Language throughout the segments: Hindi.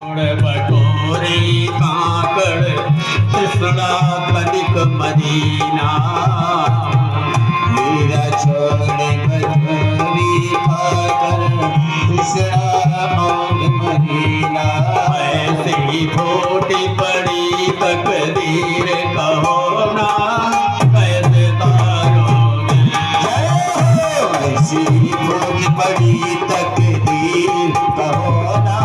बटोरे काकड़ कृष्णा कनिक मदीना मेरा छोड़े बटोरी काकड़ कृष्णा और मदीना ऐसे ही फूटी पड़ी तकदीर कहो ना कैसे तारोगे ऐसी ही फूटी पड़ी तकदीर कहो ना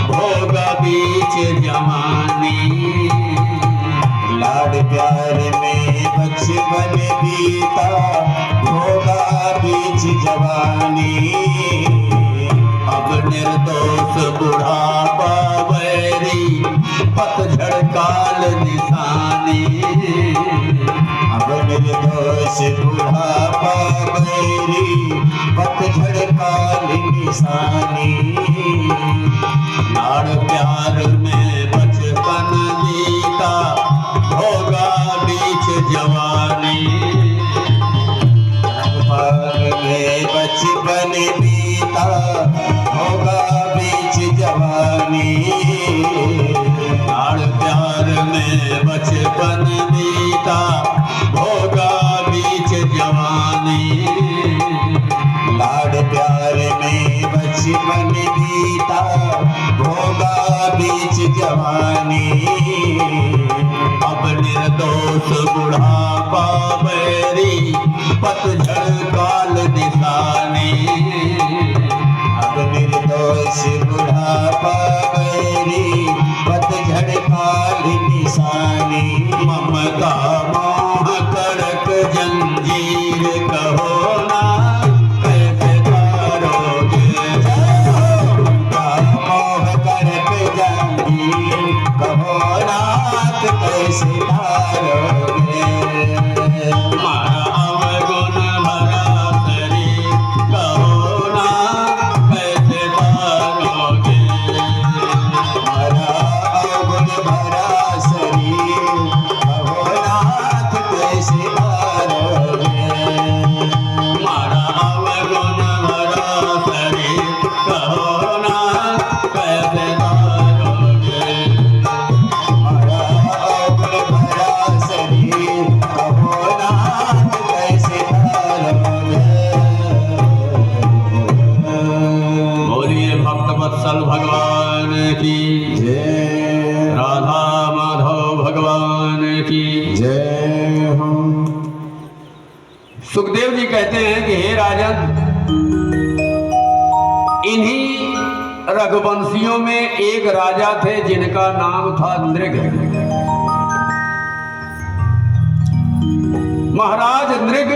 भोगा बीच जवानी लाड़ प्यार में बचपन बीता भोगा बीच जवानी अब निर्दोष बुढ़ापा बैरी पतझड़ काल निशानी अब निर्दोष बुढ़ापा बैरी पतझड़ काल निशानी लाड़ प्यार में बचपन बीता भोगा बीच जवानी में बचपन बीता भोगा बीच जवानी लाड़ प्यार में बचपन बीता भोगा बीच जवानी लाड़ प्यार में बचपन बीता भोगा बीच जवानी अब निर्दोष बुढ़ापा बैरी पतझड़ काल निशानी अब निर्दोष बुढ़ापा बैरी पतझड़ काल निशानी ममता मोह कड़क जंजीर कहो ना कैसे तारोगे मारा अवगुण भरा शरीर कहो ना कैसे तारोगे मारा अवगुण भरा शरीर कहो नाथ कैसे तारोगे मारा अवगुण भरा शरीर कहो ना कैसे वत्सल भगवान की जय राधा माधव भगवान की जय हो। सुखदेव जी कहते हैं कि हे राजन, इन्हीं रघुवंशियों में एक राजा थे जिनका नाम था नृग। महाराज नृग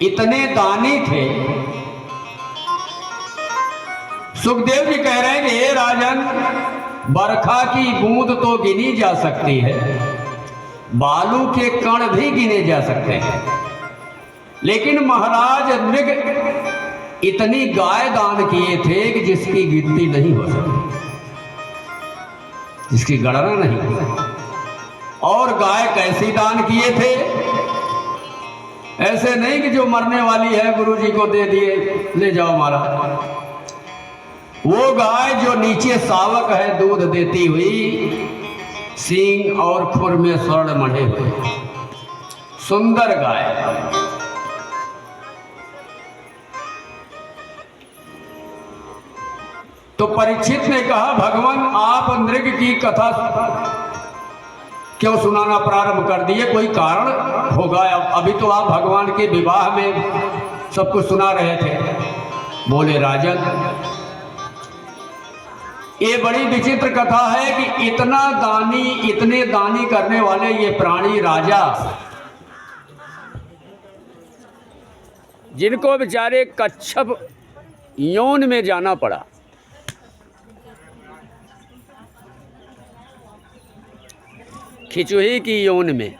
इतने दानी थे। सुखदेव जी कह रहे हैं कि हे राजन, बरखा की बूंद तो गिनी जा सकती है, बालू के कण भी गिने जा सकते हैं, लेकिन महाराज नृग इतनी गाय दान किए थे कि जिसकी गिनती नहीं हो सकती, जिसकी गणना नहीं हो सकती। और गाय कैसी दान किए थे? ऐसे नहीं कि जो मरने वाली है गुरुजी को दे दिए, ले जाओ महाराज। वो गाय जो नीचे सावक है दूध देती हुई, सींग और खुर में स्वर्ण मढ़े हुए, सुंदर गाय। तो परीक्षित ने कहा, भगवान आप नृग की कथा क्यों सुनाना प्रारंभ कर दिए? कोई कारण होगा? अभी तो आप भगवान के विवाह में सब कुछ सुना रहे थे। बोले, राजन ये बड़ी विचित्र कथा है कि इतने दानी करने वाले ये प्राणी राजा, जिनको बेचारे कच्छप यौन में जाना पड़ा, खिचुही की यौन में,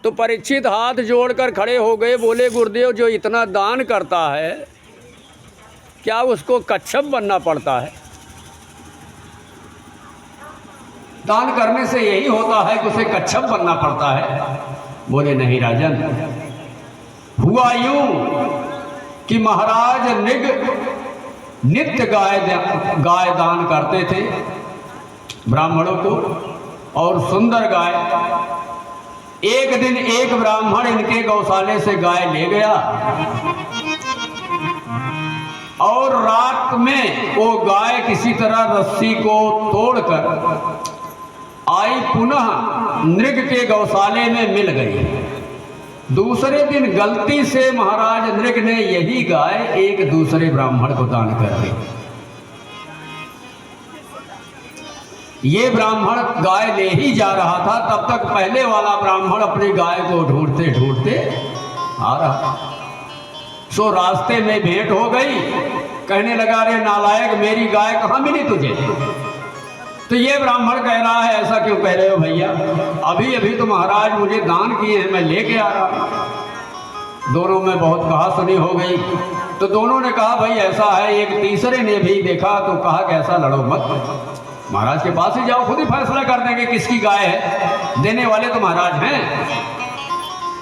तो परीक्षित हाथ जोड़कर खड़े हो गए। बोले, गुरुदेव जो इतना दान करता है क्या उसको कच्छप बनना पड़ता है? दान करने से यही होता है कि उसे कच्छप बनना पड़ता है? बोले, नहीं राजन, हुआ यूं कि महाराज नृग नित्य गाय दान करते थे ब्राह्मणों को, और सुंदर गाय। एक दिन एक ब्राह्मण इनके गौशाले से गाय ले गया और रात में वो गाय किसी तरह रस्सी को तोड़कर आई, पुनः नृग के गौशाले में मिल गई। दूसरे दिन गलती से महाराज नृग ने यही गाय एक दूसरे ब्राह्मण को दान कर दी। ये ब्राह्मण गाय ले ही जा रहा था, तब तक पहले वाला ब्राह्मण अपनी गाय को ढूंढते ढूंढते आ रहा था। सो रास्ते में भेंट हो गई। कहने लगा, रे नालायक, मेरी गाय कहाँ मिली तुझे? तो ये ब्राह्मण कह रहा है, ऐसा क्यों कह रहे हो भैया? अभी अभी तो महाराज मुझे दान किए हैं, मैं लेके आ रहा हूं। दोनों में बहुत कहा सुनी हो गई। तो दोनों ने कहा, भाई ऐसा है। एक तीसरे ने भी देखा तो कहा कि ऐसा लड़ो मत, महाराज के पास ही जाओ, खुद ही फैसला कर देंगे किसकी गाय है, देने वाले तो महाराज हैं।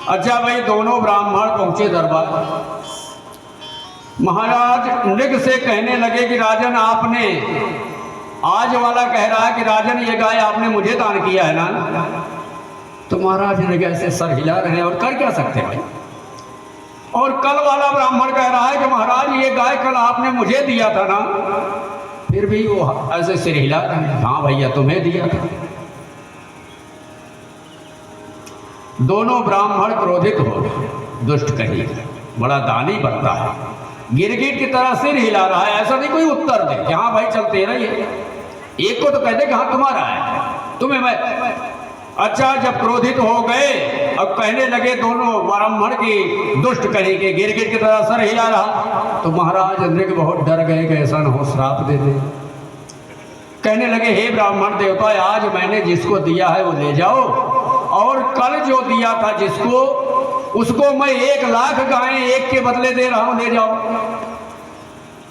अच्छा भाई, दोनों ब्राह्मण पहुंचे दरबार। महाराज नृग से कहने लगे कि राजन, आपने, आज वाला कह रहा है कि राजन ये गाय आपने मुझे दान किया है ना? तो महाराज नृग ऐसे सर हिला रहे हैं, और कर क्या सकते हैं भाई। और कल वाला ब्राह्मण कह रहा है कि महाराज ये गाय कल आपने मुझे दिया था ना? फिर भी वो ऐसे सिर हिला रहे हैं, हाँ भैया तुम्हें दिया था। दोनों ब्राह्मण क्रोधित हो गए। दुष्ट कही, बड़ा दानी बनता है, गिरगिट की तरह सिर हिला रहा है, ऐसा नहीं कोई उत्तर दे कि हाँ भाई चलते रहिए। एक को तो कह दे कि हाँ तुम्हारा है, तुम्हें मैं। अच्छा, जब क्रोधित हो गए, अब कहने लगे दोनों ब्राह्मण की दुष्ट कही के गिरगिट की तरह सर हिला रहा, तो महाराज नृग बहुत डर गए कि ऐसा न हो श्राप दे दे। कहने लगे, हे ब्राह्मण देवता, आज मैंने जिसको दिया है वो ले जाओ, और कल जो दिया था जिसको, उसको मैं 1,00,000 गायें एक के बदले दे रहा हूं, ले जाओ।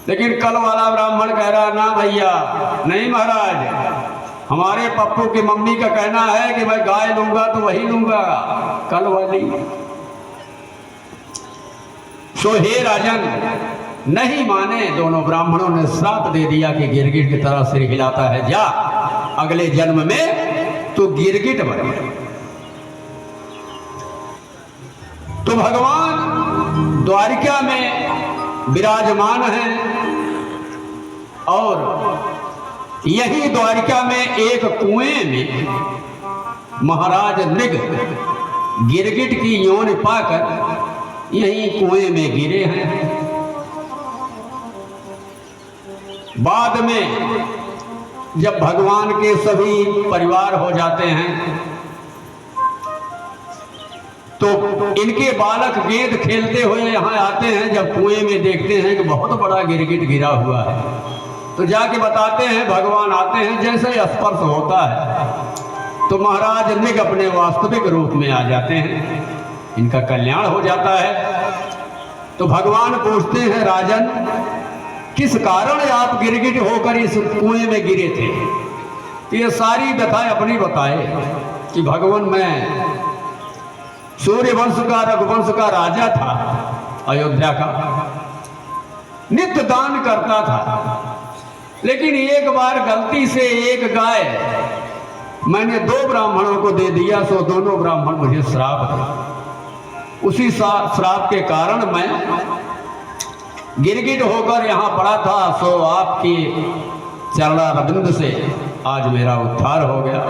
लेकिन कल वाला ब्राह्मण कह रहा, ना भैया नहीं महाराज, हमारे पप्पू की मम्मी का कहना है कि मैं गाय लूंगा तो वही लूंगा, कल वाली। सो हे राजन, नहीं माने। दोनों ब्राह्मणों ने श्राप दे दिया कि गिरगिट की तरह सिर हिलाता है, जा अगले जन्म में तो गिरगिट बने। तो भगवान द्वारिका में विराजमान हैं, और यही द्वारिका में एक कुएं में महाराज नृग गिरगिट की यौन पाकर यही कुएं में गिरे हैं। बाद में जब भगवान के सभी परिवार हो जाते हैं, तो इनके बालक गेंद खेलते हुए यहाँ आते हैं। जब कुएं में देखते हैं कि बहुत बड़ा गिरगिट गिरा हुआ है, तो जाके बताते हैं, भगवान आते हैं। जैसे ही स्पर्श होता है तो महाराज नृग अपने वास्तविक रूप में आ जाते हैं, इनका कल्याण हो जाता है। तो भगवान पूछते हैं, राजन किस कारण आप गिरगिट होकर इस कुएं में गिरे थे? तो ये सारी व्यथा अपनी बताए कि भगवान, मैं सूर्य वंश का, रघुवंश का राजा था, अयोध्या का, नित्य दान करता था, लेकिन एक बार गलती से एक गाय मैंने 2 ब्राह्मणों को दे दिया, सो दोनों ब्राह्मण मुझे श्राप दे। उसी श्राप के कारण मैं गिरगिट होकर यहाँ पड़ा था, सो आपकी चरणारविंद से आज मेरा उद्धार हो गया।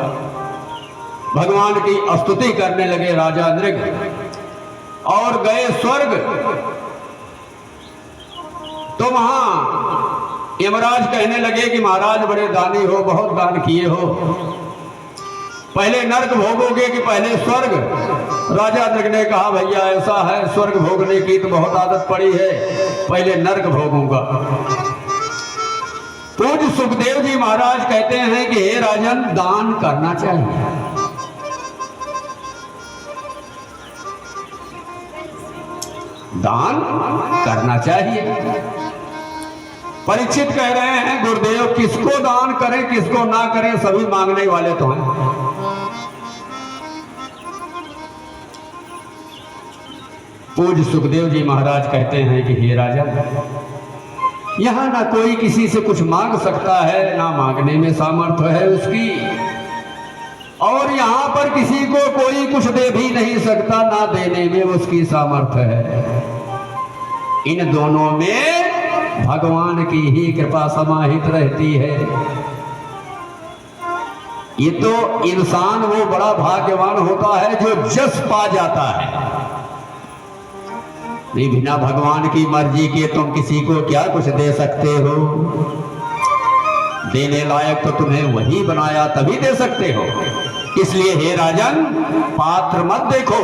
भगवान की स्तुति करने लगे राजा नृग और गए स्वर्ग। तो वहां यमराज कहने लगे कि महाराज बड़े दानी हो, बहुत दान किए हो, पहले नर्क भोगोगे कि पहले स्वर्ग? राजा नृग ने कहा भैया ऐसा है, स्वर्ग भोगने की तो बहुत आदत पड़ी है, पहले नर्क भोगूंगा। पूज्य सुखदेव जी महाराज कहते हैं कि हे राजन, दान करना चाहिए। दान करना चाहिए। परीक्षित कह रहे हैं गुरुदेव किसको दान करें किसको ना करें, सभी मांगने वाले तो हैं। पूज्य सुखदेव जी महाराज कहते हैं कि हे राजा, यहां ना कोई किसी से कुछ मांग सकता है, ना मांगने में सामर्थ्य है उसकी, और यहां पर किसी को कोई कुछ दे भी नहीं सकता, ना देने में उसकी सामर्थ्य है। इन दोनों में भगवान की ही कृपा समाहित रहती है। ये तो इंसान वो बड़ा भाग्यवान होता है जो जस पा जाता है। नहीं, बिना भगवान की मर्जी के तुम किसी को क्या कुछ दे सकते हो? देने लायक तो तुम्हें वही बनाया, तभी दे सकते हो। इसलिए हे राजन, पात्र मत देखो।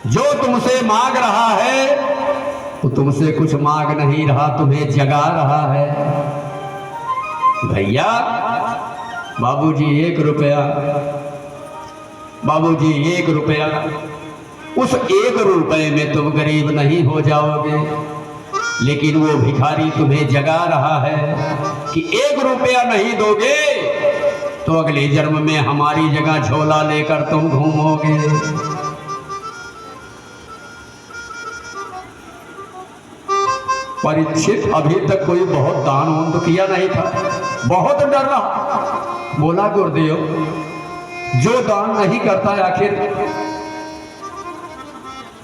जो तुमसे मांग रहा है वो तुमसे कुछ मांग नहीं रहा, तुम्हें जगा रहा है। भैया, बाबूजी 1 रुपया, बाबूजी 1 रुपया, उस 1 रुपए में तुम गरीब नहीं हो जाओगे, लेकिन वो भिखारी तुम्हें जगा रहा है कि 1 रुपया नहीं दोगे तो अगले जन्म में हमारी जगह झोला लेकर तुम घूमोगे। परीक्षित अभी तक कोई बहुत दान वान तो किया नहीं था, बहुत डर रहा। बोला गुरुदेव, जो दान नहीं करता है आखिर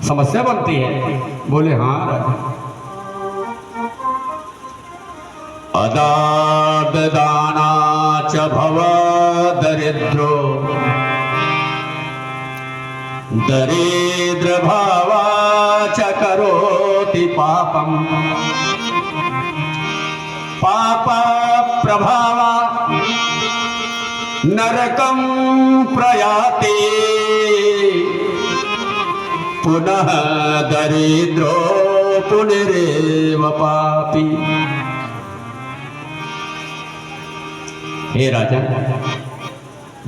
समस्या बनती है। बोले हाँ राजा। अदादाना च भव दरिद्रो दरिद्र भावा च करोति पापम पाप प्रभावा नरकं प्रयाति पुनः दरिद्रो पुनरेव पापी। हे राजन,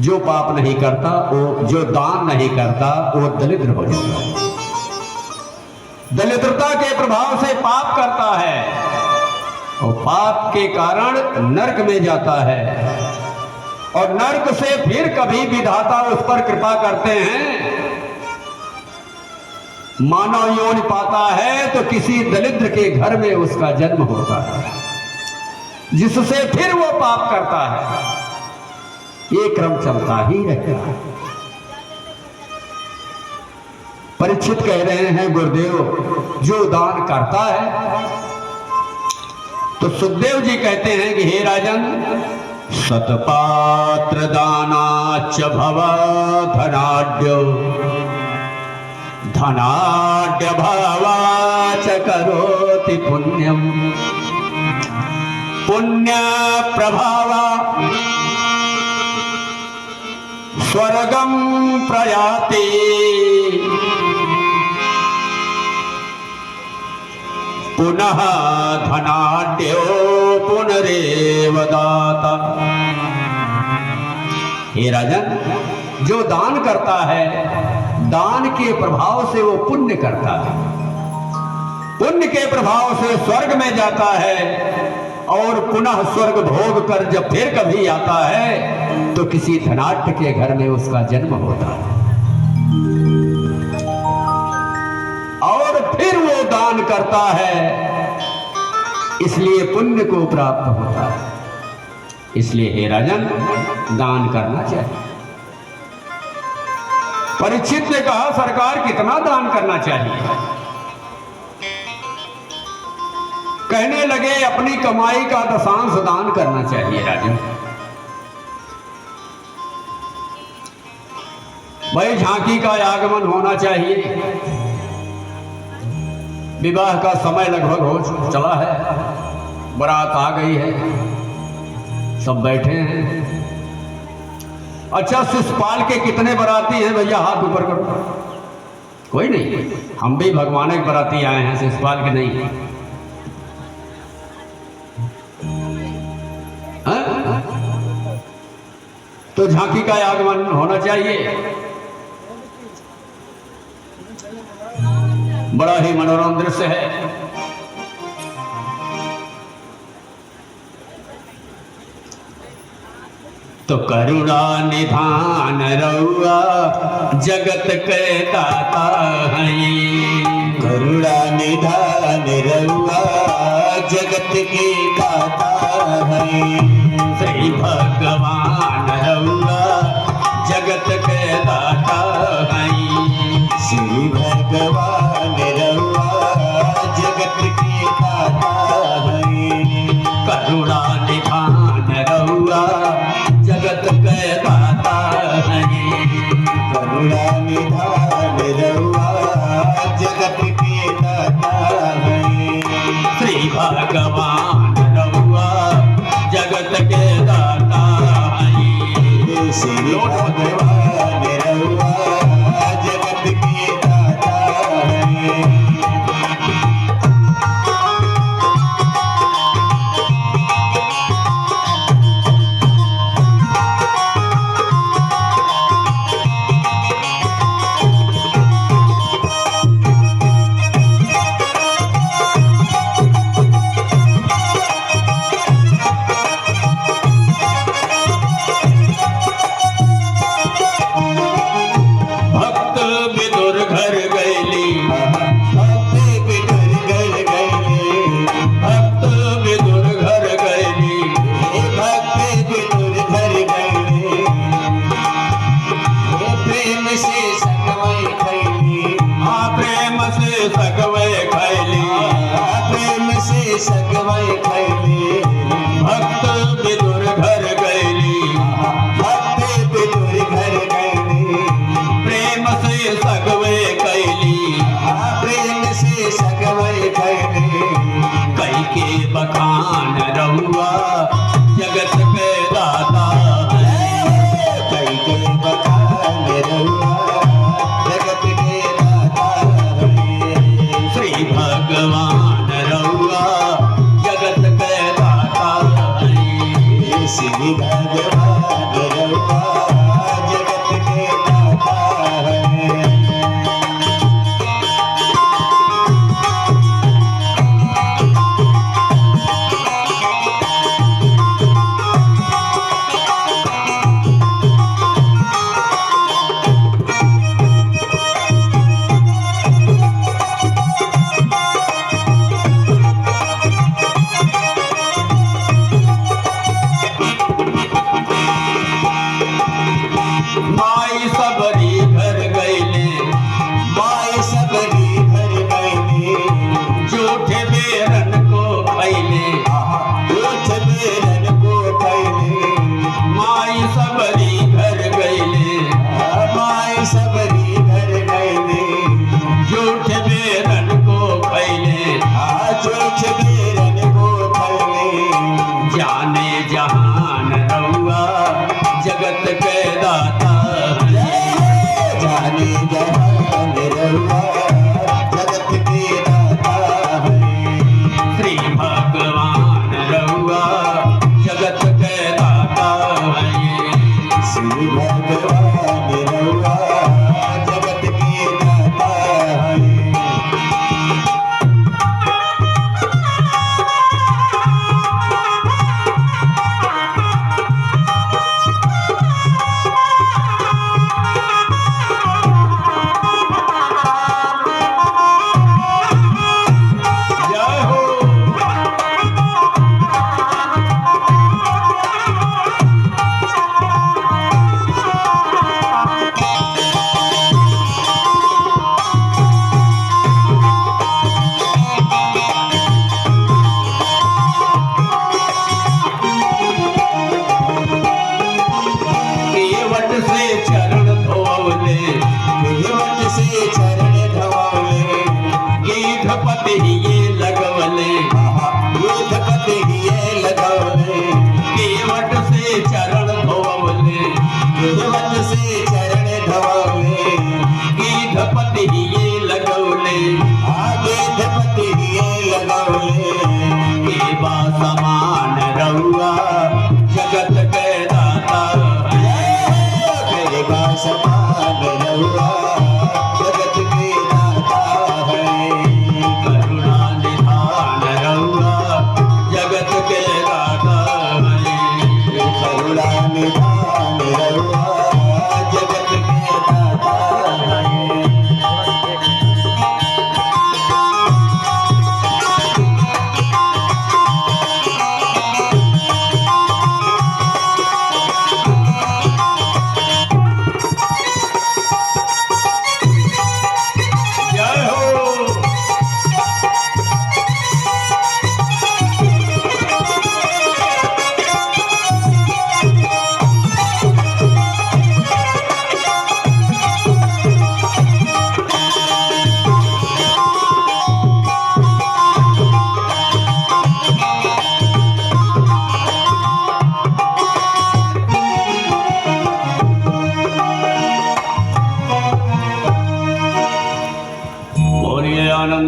जो पाप नहीं करता, वो जो दान नहीं करता, वो दरिद्र हो जाता है। दरिद्रता के प्रभाव से पाप करता है और पाप के कारण नरक में जाता है, और नरक से फिर कभी विधाता उस पर कृपा करते हैं, मानव योनि पाता है तो किसी दरिद्र के घर में उसका जन्म होता है, जिससे फिर वो पाप करता है। ये क्रम चलता ही रहता है। परीक्षित कह रहे हैं गुरुदेव, जो दान करता है, तो सुखदेव जी कहते हैं कि हे राजन, सतपात्र दानाच भव धनाढ्यो धनाढ्य भावाच करोति पुण्यम पुण्य प्रभावा स्वर्गम प्रयाति पुनः धनाढ्यो पुनरेव दाता। हे राजन, जो दान करता है, दान के प्रभाव से वो पुण्य करता है, पुण्य के प्रभाव से स्वर्ग में जाता है, और पुनः स्वर्ग भोग कर जब फिर कभी आता है तो किसी धनाढ्य के घर में उसका जन्म होता है, और फिर वो दान करता है, इसलिए पुण्य को प्राप्त होता है। इसलिए हे राजन, दान करना चाहिए। परीक्षित ने कहा, सरकार कितना दान करना चाहिए? कहने लगे अपनी कमाई का दशांश दान करना चाहिए राजन। भाई झांकी का आगमन होना चाहिए, विवाह का समय लगभग हो चला है, बारात आ गई है, सब बैठे हैं। अच्छा, शिषपाल के कितने बराती हैं भैया, हाथ ऊपर करो। कोई नहीं, हम भी भगवान के बराती आए हैं, शिषपाल के नहीं। हाँ? तो झांकी का आगमन होना चाहिए। बड़ा ही मनोरम दृश्य है। तो करुणा निधान रउआ जगत के दाता हैं, करुणा निधान रउआ जगत के दाता हैं। श्री भगवान रउआ जगत के दाता हैं, श्री भगवान रउआ जगत के दाता हैं। करुणा निधान रउआ जगत के दाता हैं, करुणा निधान रउआ जगत के दाता हैं। श्री भगवान रउआ जगत के दाता हैं। श्री भगवान रउआ जगत के दाता हैं। भक्त विदुर घर गैली, भक्त विदुर घर गैली, भक्त विदुर घर गैली, भक्त विदुर घर गैली। प्रेम से सकवै खैली, प्रेम से सकवै खैली, प्रेम से सकवै खैली। भक्त विदुर घर गैली, भक्त विदुर घर गैली, प्रेम से सकवै कैली, प्रेम से सकवै खैली। कई के बखान रहुआ जगत के दाता हैं, कई के बखान रउआ जगत के दाता हैं। श्री भगवान रहुआ जगत के दाता हैं। श्री भगवान रउआ जगत के दाता हैं।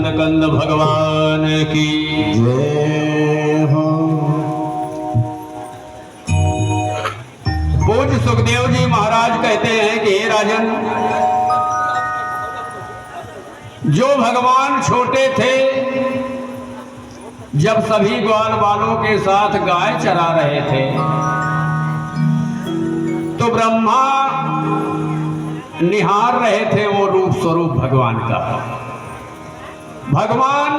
नंद कंद भगवान की जय हो। पूज्य सुखदेव जी महाराज कहते हैं कि हे राजन, जो भगवान छोटे थे, जब सभी ग्वाल बालों के साथ गाय चरा रहे थे, तो ब्रह्मा निहार रहे थे वो रूप स्वरूप भगवान का। भगवान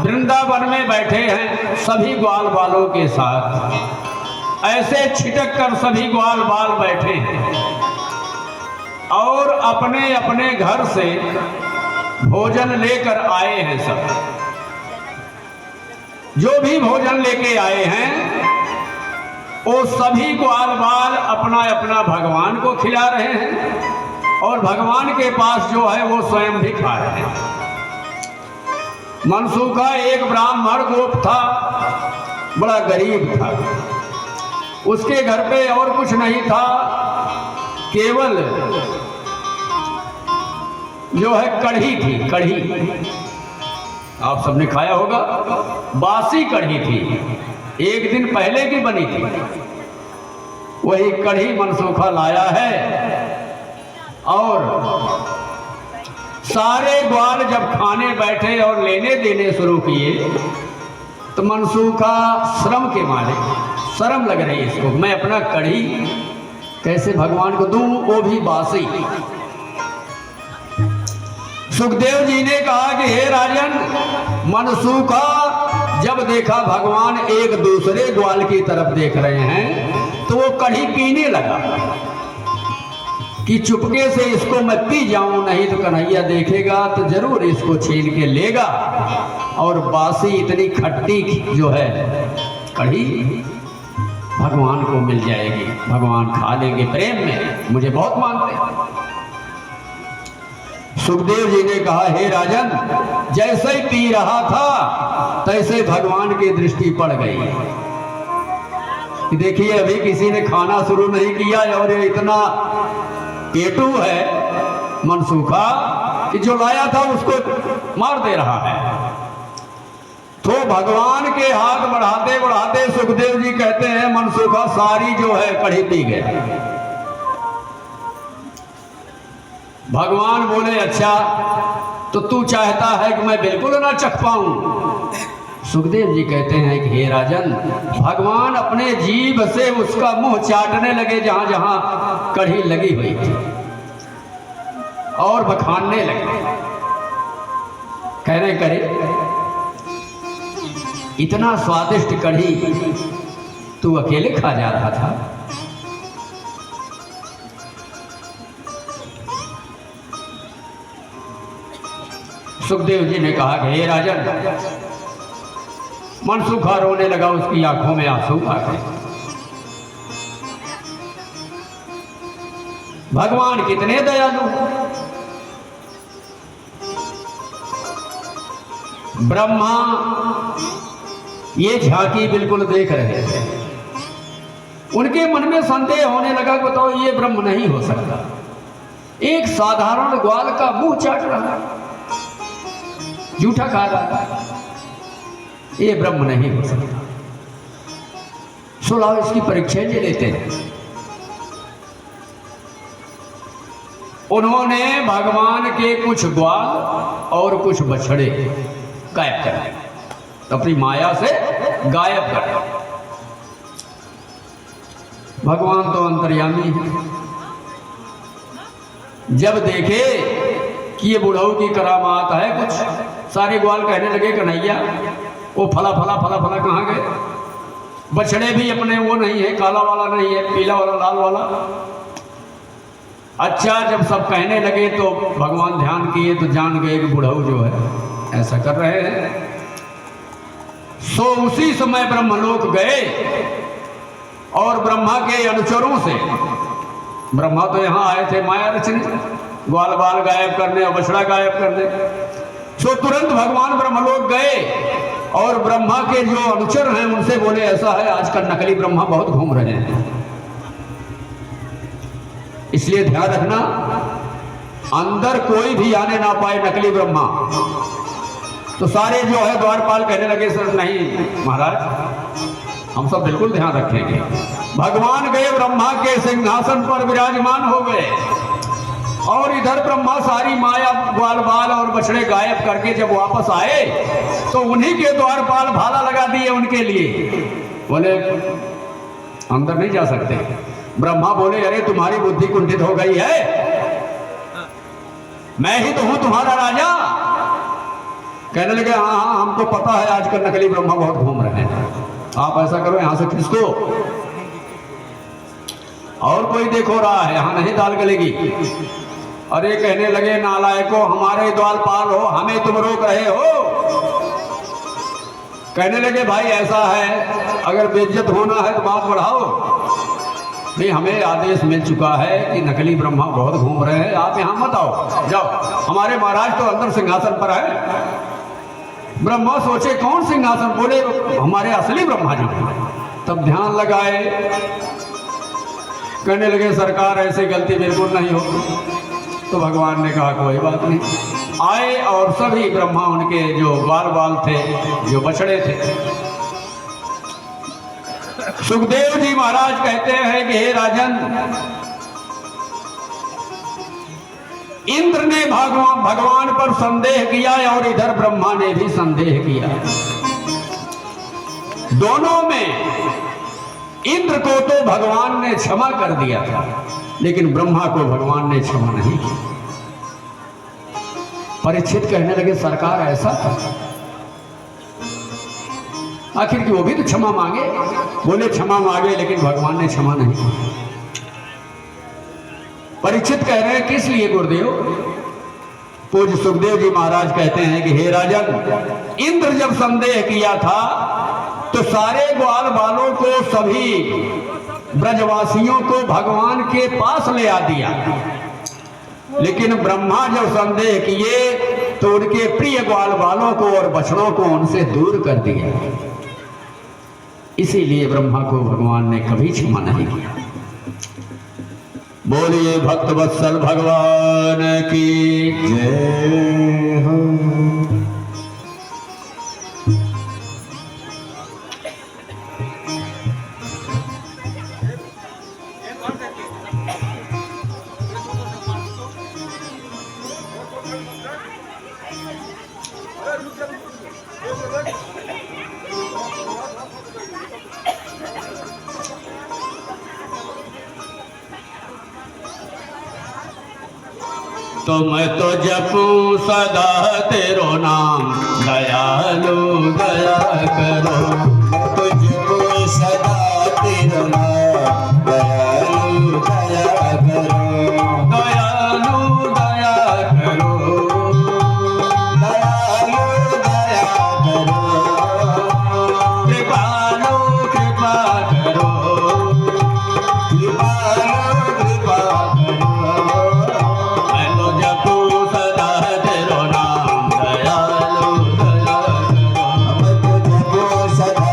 वृंदावन में बैठे हैं सभी ग्वाल बालों के साथ, ऐसे छिटक कर सभी ग्वाल बाल बैठे हैं और अपने अपने घर से भोजन लेकर आए हैं। सब जो भी भोजन लेके आए हैं वो सभी ग्वाल बाल अपना अपना भगवान को खिला रहे हैं और भगवान के पास जो है वो स्वयं भी खा रहे हैं। मनसूखा एक ब्राह्मण गोप था, बड़ा गरीब था। उसके घर पे और कुछ नहीं था, केवल जो है कढ़ी थी। कढ़ी आप सबने खाया होगा, बासी कढ़ी थी, एक दिन पहले की बनी थी। वही कढ़ी मनसूखा लाया है और सारे ग्वाल जब खाने बैठे और लेने देने शुरू किए तो मनसूखा श्रम के मारे, शर्म लग रही इसको, मैं अपना कढ़ी कैसे भगवान को दूं, वो भी बासी। सुखदेव जी ने कहा कि हे राजन, मनसूखा जब देखा भगवान एक दूसरे ग्वाल की तरफ देख रहे हैं तो वो कढ़ी पीने लगा कि चुपके से इसको मैं पी जाऊं, नहीं तो कन्हैया देखेगा तो जरूर इसको छीन के लेगा और बासी इतनी खट्टी जो है कढ़ी भगवान को मिल जाएगी, भगवान खा लेंगे प्रेम में, मुझे बहुत मानते हैं। सुखदेव जी ने कहा हे राजन, जैसे ही पी रहा था तैसे भगवान की दृष्टि पड़ गई। देखिए अभी किसी ने खाना शुरू नहीं किया और ये इतना पेटू है मनसूखा कि जो लाया था उसको मार दे रहा है। तो भगवान के हाथ बढ़ाते बढ़ाते सुखदेव जी कहते हैं मनसूखा सारी जो है कढ़ी पी गया। भगवान बोले अच्छा तो तू चाहता है कि मैं बिल्कुल ना चख पाऊं? सुखदेव जी कहते हैं कि हे राजन, भगवान अपने जीभ से उसका मुंह चाटने लगे जहां जहां कढ़ी लगी हुई थी और बखानने लगे, कहने करे इतना स्वादिष्ट कढ़ी तू अकेले खा जा रहा था? सुखदेव जी ने कहा कि हे राजन, मनसूखा रोने लगा, उसकी आंखों में आंसू आ गए। भगवान कितने दयालु। ब्रह्मा ये झांकी बिल्कुल देख रहे थे, उनके मन में संदेह होने लगा, बताओ ये ब्रह्म नहीं हो सकता, एक साधारण ग्वाल का मुंह चाट रहा है, जूठा खा रहा है, ये ब्रह्म नहीं हो सकता। सुलाओ इसकी परीक्षा ले लेते हैं। उन्होंने भगवान के कुछ ग्वाल और कुछ बछड़े गायब कर दिए, अपनी माया से गायब कर दिए। भगवान तो अंतर्यामी है, जब देखे कि ये बुढ़ऊ की करामात है कुछ, सारे ग्वाल कहने लगे कन्हैया वो फला फला फला फला कहाँ गए? बछड़े भी अपने वो नहीं है, काला वाला नहीं है, पीला वाला लाल वाला। अच्छा जब सब कहने लगे तो भगवान ध्यान किए तो जान गए कि बुढ़ऊ जो है ऐसा कर रहे हैं। सो उसी समय ब्रह्मलोक गए और ब्रह्मा के अनुचरों से, ब्रह्मा तो यहाँ आए थे माया रचने, ग्वाल बाल गायब करने और बछड़ा गायब करने। सो तुरंत भगवान ब्रह्मलोक गए और ब्रह्मा के जो अनुचर हैं उनसे बोले ऐसा है आजकल नकली ब्रह्मा बहुत घूम रहे हैं, इसलिए ध्यान रखना अंदर कोई भी आने ना पाए नकली ब्रह्मा। तो सारे जो है द्वारपाल कहने लगे सर नहीं महाराज, हम सब बिल्कुल ध्यान रखेंगे। भगवान गए ब्रह्मा के सिंहासन पर विराजमान हो गए और इधर ब्रह्मा सारी माया ग्वाल बाल और बछड़े गायब करके जब वापस आए तो उन्हीं के द्वारपाल भाला लगा दिए उनके लिए। बोले अंदर नहीं जा सकते। ब्रह्मा बोले अरे तुम्हारी बुद्धि कुंठित हो गई है, मैं ही तो हूं तुम्हारा राजा। कहने लगे हाँ हाँ हमको पता है आजकल नकली ब्रह्मा बहुत घूम रहे हैं, आप ऐसा करो यहां से खिसको और कोई देखो रहा है, यहां नहीं दाल गलेगी। अरे कहने लगे नालायकों, हमारे द्वारपाल हो, हमें तुम रोक रहे हो। कहने लगे भाई ऐसा है अगर बेइज्जत होना है तो बात बढ़ाओ। नहीं हमें आदेश मिल चुका है कि नकली ब्रह्मा बहुत घूम रहे हैं, आप यहां मत आओ, जाओ। हमारे महाराज तो अंदर सिंहासन पर है। ब्रह्मा सोचे कौन सिंहासन, बोले हमारे असली ब्रह्मा जी। तब ध्यान लगाए, कहने लगे सरकार ऐसी गलती बिल्कुल नहीं हो। तो भगवान ने कहा कोई बात नहीं। आए और सभी ब्रह्मा उनके जो बाल बाल थे, जो बछड़े थे। सुखदेव जी महाराज कहते हैं कि हे राजन, इंद्र ने भगवान पर संदेह किया और इधर ब्रह्मा ने भी संदेह किया। दोनों में इंद्र को तो भगवान ने क्षमा कर दिया था, लेकिन ब्रह्मा को भगवान ने क्षमा नहीं किया। परीक्षित कहने लगे सरकार ऐसा था, आखिर कि वो भी तो क्षमा मांगे। बोले क्षमा मांगे लेकिन भगवान ने क्षमा नहीं की। परीक्षित कह रहे हैं किस लिए गुरुदेव? पूज्य सुखदेव जी महाराज कहते हैं कि हे राजन, इंद्र जब संदेह किया था तो सारे ग्वाल बालों को, सभी ब्रजवासियों को भगवान के पास ले आ दिया, लेकिन ब्रह्मा जब संदेह किए तो उनके प्रिय ग्वाल बालों को और बछड़ों को उनसे दूर कर दिया। इसीलिए ब्रह्मा को भगवान ने कभी क्षमा नहीं किया। बोलिए भक्त वत्सल भगवान की जय हो। तो मैं तो जपूं सदा तेरो नाम, दयालु दया करो। तुझको सदा तेरा नाम, दयालु दया करो। दयालु दया करो, दयालु दया करो। कृपालु कृपा करो, कृपालु कृपा करो। मैं तो जपूं सदा तेरो नाम, दयालु दया करो। तुझको सदा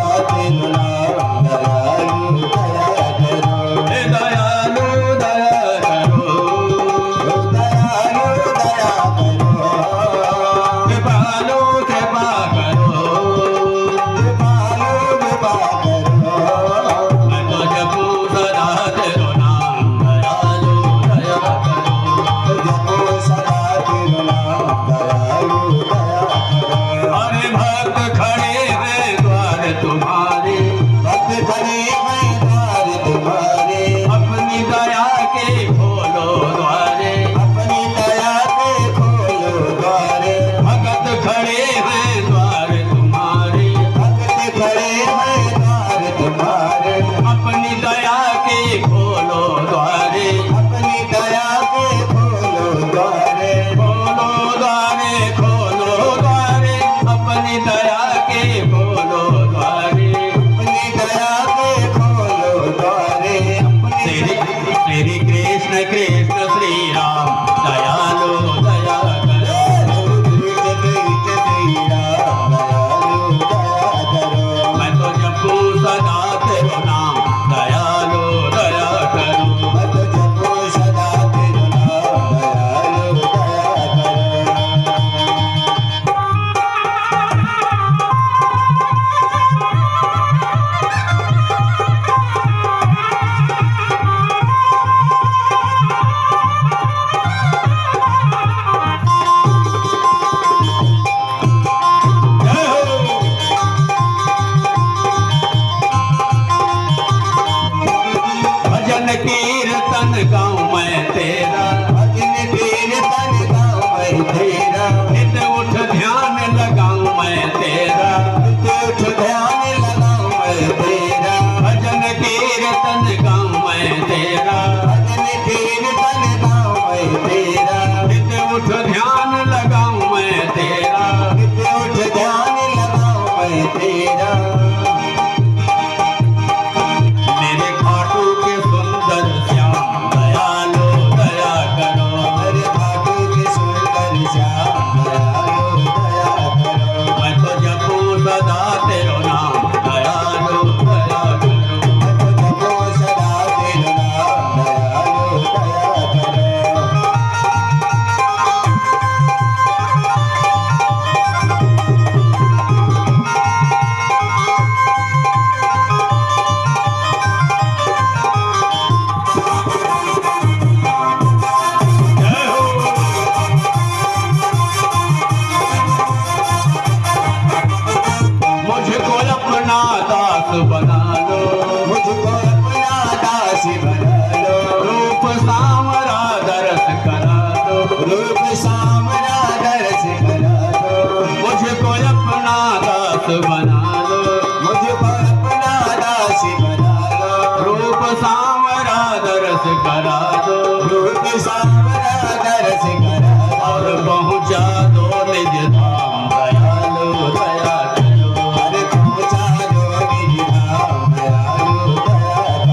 बना लो, मुझको अपना दास बना लो, रूप सांवरा दरस करा दो, रूप सामना दर्श करा दो, मुझको अपना दास बना लो, मुझको अपना दास बना लो, रूप सांवरा दरस करा दो, रूप सामना दर्श करा दो, और पहुँचा दो निज धाम दयालु दया करो, अरे पहुँचा दो निज धाम दयालु दया करो,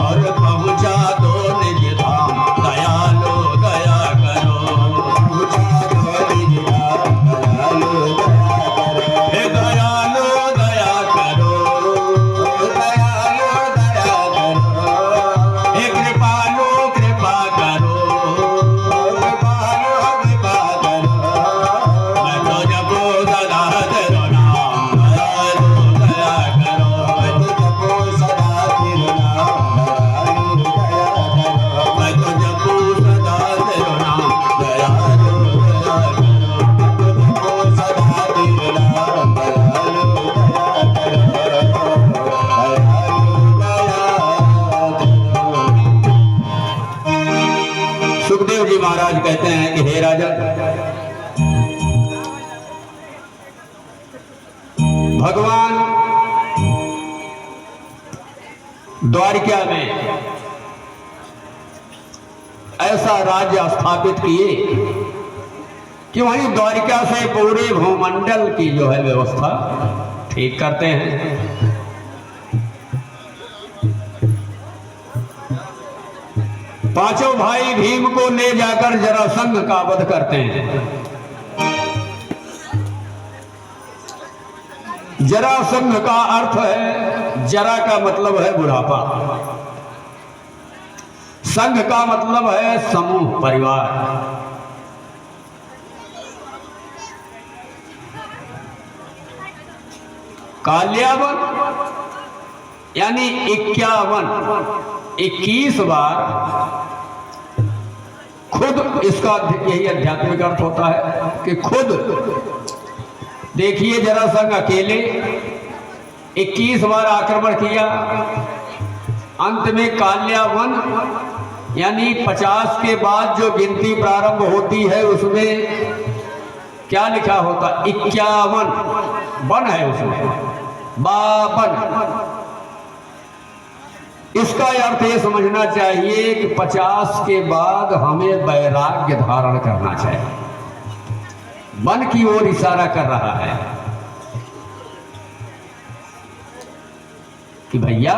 और पहुँचा दो निज धाम दयालु दया करो, पहुँचा दो निज धाम दयालु दया करो, हे दयालु दया करो, दयालु दया करो, हे कृपालु कृपा करो, कृपालु कृपा करो, मैं तो जपो सदा तेरो नाम दयालु दया करो, जपो सदा तेरा नाम दयालु दया करो, मैं तो जपो सदा तेरो नाम दयालु दया करो, जपो सदा तेरा नाम दयालु दया करो, दयालु दया करो। सुखदेव जी महाराज कहते हैं कि हे राजन, भगवान द्वारिका में ऐसा राज्य स्थापित किए कि वहीं द्वारिका से पूरे भूमंडल की जो है व्यवस्था ठीक करते हैं। पांचों भाई भीम को ले जाकर जरासंध का वध करते हैं। जरासंध का अर्थ है, जरा का मतलब है बुढ़ापा, संघ का मतलब है समूह परिवार। काल्यावन यानी 21 बार खुद, इसका यही आध्यात्मिक अर्थ होता है कि खुद देखिए जरासंध अकेले 21 बार आक्रमण किया, अंत में काल्यावन यानी 50 के बाद जो गिनती प्रारंभ होती है उसमें क्या लिखा होता, 51 वन है उसमें, 52। इसका अर्थ ये समझना चाहिए कि 50 के बाद हमें वैराग्य धारण करना चाहिए, वन की ओर इशारा कर रहा है कि भैया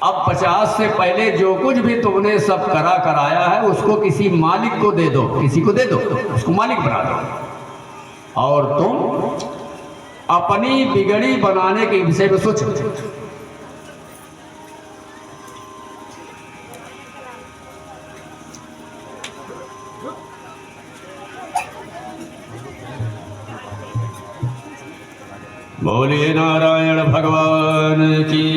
अब 50 से पहले जो कुछ भी तुमने सब कराया है उसको किसी मालिक को दे दो, किसी को दे दो, उसको मालिक बना दो, और तुम अपनी बिगड़ी बनाने के विषय में सोचो। बोलिए नारायण भगवान की।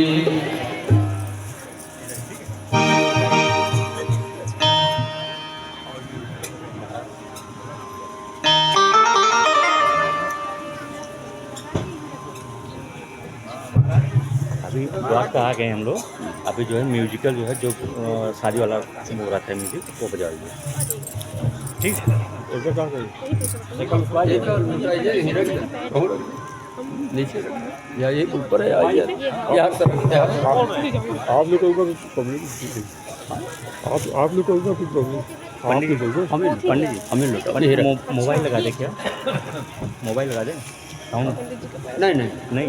अभी द्वारका आ गए हम लोग। अभी जो है म्यूजिकल जो है जो शादी वाला हो रहा था म्यूजिक वो बजाइए, ठीक है। नीचे या ये ऊपर है या हर तरफ है। आप लोग का कुछ प्रॉब्लम, आप लोग का कुछ प्रॉब्लम, पंडित जी हमें मोबाइल लगा दे, क्या मोबाइल लगा दे साउंड? नहीं नहीं